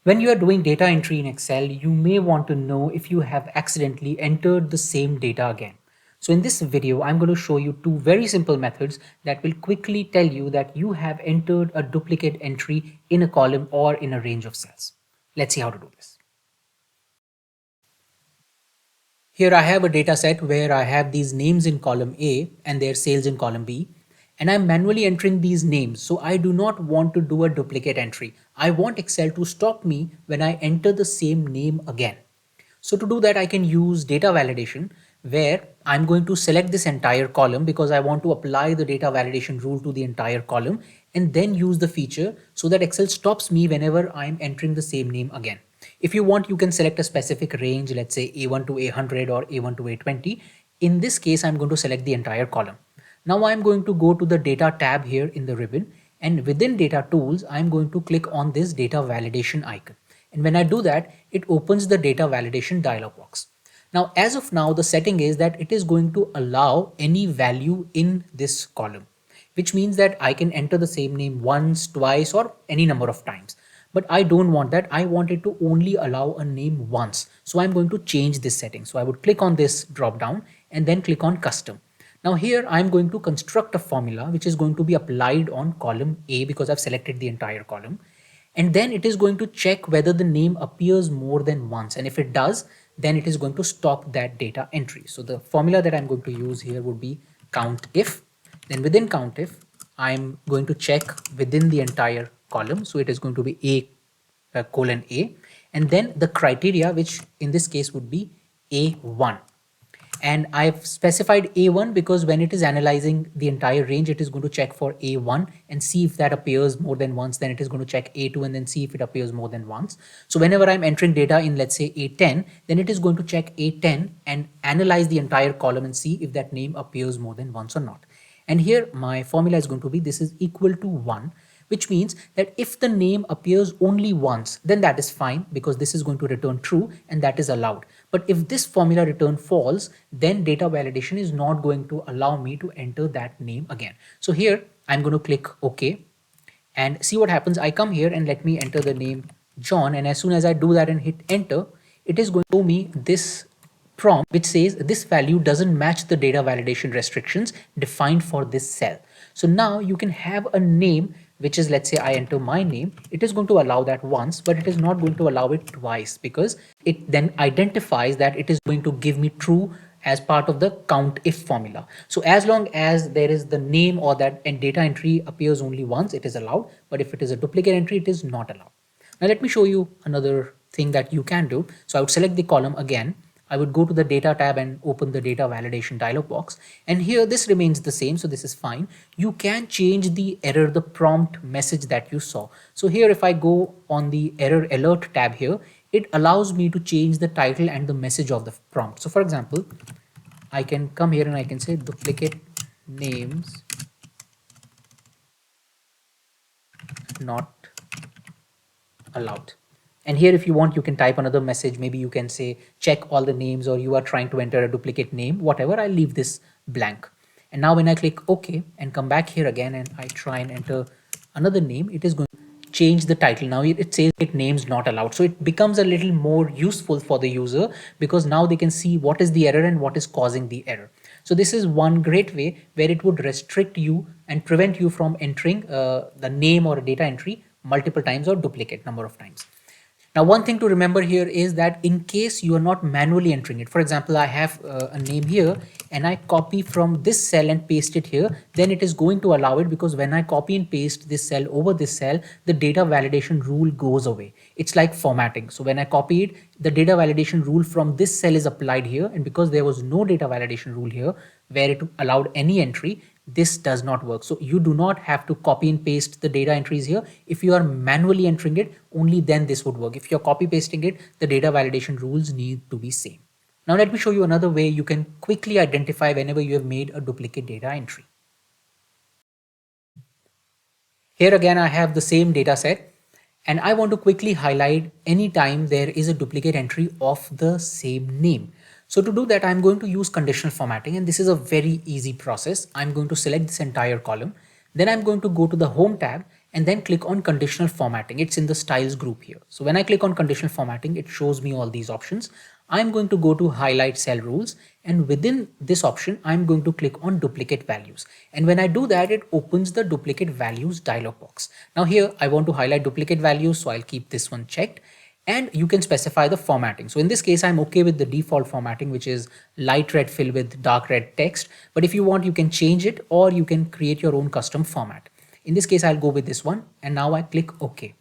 When you are doing data entry in Excel, you may want to know if you have accidentally entered the same data again. So in this video, I'm going to show you two very simple methods that will quickly tell you that you have entered a duplicate entry in a column or in a range of cells. Let's see how to do this. Here I have a data set where I have these names in column A and their sales in column B. And I'm manually entering these names. So I do not want to do a duplicate entry. I want Excel to stop me when I enter the same name again. So to do that, I can use data validation where I'm going to select this entire column because I want to apply the data validation rule to the entire column and then use the feature so that Excel stops me whenever I'm entering the same name again. If you want, you can select a specific range, let's say A1 to A100 or A1 to A20. In this case, I'm going to select the entire column. Now I'm going to go to the data tab here in the ribbon, and within data tools, I'm going to click on this data validation icon. And when I do that, it opens the data validation dialog box. Now, as of now, the setting is that it is going to allow any value in this column, which means that I can enter the same name once, twice, or any number of times. But I don't want that. I want it to only allow a name once. So I'm going to change this setting. So I would click on this drop down and then click on custom. Now here I'm going to construct a formula which is going to be applied on column A because I've selected the entire column. And then it is going to check whether the name appears more than once. And if it does, then it is going to stop that data entry. So the formula that I'm going to use here would be count if. Then within count if, I'm going to check within the entire column. So it is going to be A colon A. And then the criteria, which in this case would be A1. And I've specified A1 because when it is analyzing the entire range, it is going to check for A1 and see if that appears more than once. Then it is going to check A2 and then see if it appears more than once. So whenever I'm entering data in, let's say, A10, then it is going to check A10 and analyze the entire column and see if that name appears more than once or not. And here my formula is going to be this is equal to 1, which means that if the name appears only once, then that is fine because this is going to return true and that is allowed. But if this formula return false, then data validation is not going to allow me to enter that name again. So here I'm going to click OK and see what happens. I come here and let me enter the name John. And as soon as I do that and hit enter, it is going to show me this prompt which says this value doesn't match the data validation restrictions defined for this cell. So now you can have a name which is, let's say I enter my name, it is going to allow that once, but it is not going to allow it twice because it then identifies that it is going to give me true as part of the count if formula. So as long as there is the name or that and data entry appears only once, it is allowed. But if it is a duplicate entry, it is not allowed. Now let me show you another thing that you can do. So I would select the column again. I would go to the data tab and open the data validation dialog box. And here this remains the same. So this is fine. You can change the error, the prompt message that you saw. So here, if I go on the error alert tab here, it allows me to change the title and the message of the prompt. So for example, I can come here and I can say duplicate names not allowed. And here, if you want, you can type another message. Maybe you can say, check all the names, or you are trying to enter a duplicate name, whatever. I'll leave this blank. And now when I click OK and come back here again, and I try and enter another name, it is going to change the title. Now it says it names not allowed. So it becomes a little more useful for the user because now they can see what is the error and what is causing the error. So this is one great way where it would restrict you and prevent you from entering the name or a data entry multiple times or duplicate number of times. Now, one thing to remember here is that in case you are not manually entering it, for example, I have a name here and I copy from this cell and paste it here, then it is going to allow it because when I copy and paste this cell over this cell, the data validation rule goes away. It's like formatting. So when I copy it, the data validation rule from this cell is applied here. And because there was no data validation rule here where it allowed any entry, this does not work. So you do not have to copy and paste the data entries here. If you are manually entering it, only then this would work. If you're copy pasting it, the data validation rules need to be same. Now let me show you another way you can quickly identify whenever you have made a duplicate data entry. Here again, I have the same data set and I want to quickly highlight anytime there is a duplicate entry of the same name. So to do that, I'm going to use conditional formatting, and this is a very easy process. I'm going to select this entire column. Then I'm going to go to the home tab and then click on conditional formatting. It's in the styles group here. So when I click on conditional formatting, it shows me all these options. I'm going to go to highlight cell rules, and within this option, I'm going to click on duplicate values. And when I do that, it opens the duplicate values dialog box. Now here I want to highlight duplicate values, so I'll keep this one checked. And you can specify the formatting. So in this case, I'm okay with the default formatting, which is light red fill with dark red text. But if you want, you can change it, or you can create your own custom format. In this case, I'll go with this one, and now I click OK.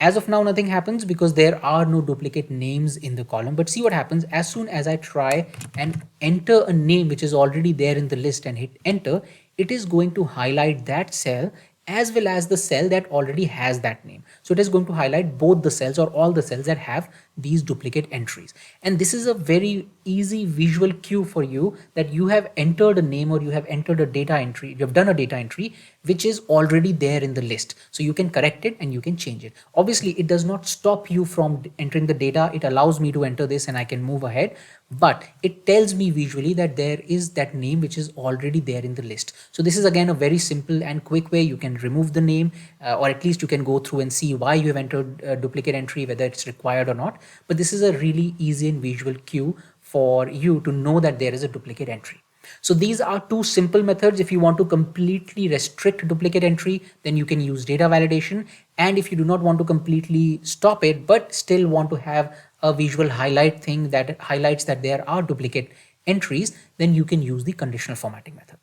As of now, nothing happens because there are no duplicate names in the column. But see what happens as soon as I try and enter a name which is already there in the list and hit enter, it is going to highlight that cell as well as the cell that already has that name. So it is going to highlight both the cells or all the cells that have these duplicate entries. And this is a very easy visual cue for you that you have entered a name or you have entered a data entry, you have done a data entry which is already there in the list. So you can correct it and you can change it. Obviously, it does not stop you from entering the data. It allows me to enter this and I can move ahead, but it tells me visually that there is that name which is already there in the list. So this is again a very simple and quick way you can remove the name, or at least you can go through and see why you have entered a duplicate entry, whether it's required or not. But this is a really easy and visual cue for you to know that there is a duplicate entry. So these are two simple methods. If you want to completely restrict duplicate entry, then you can use data validation. And if you do not want to completely stop it, but still want to have a visual highlight thing that highlights that there are duplicate entries, then you can use the conditional formatting method.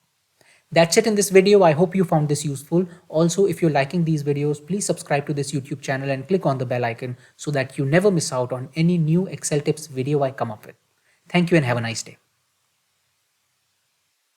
That's it in this video. I hope you found this useful. Also, if you're liking these videos, please subscribe to this YouTube channel and click on the bell icon so that you never miss out on any new Excel tips video I come up with. Thank you and have a nice day.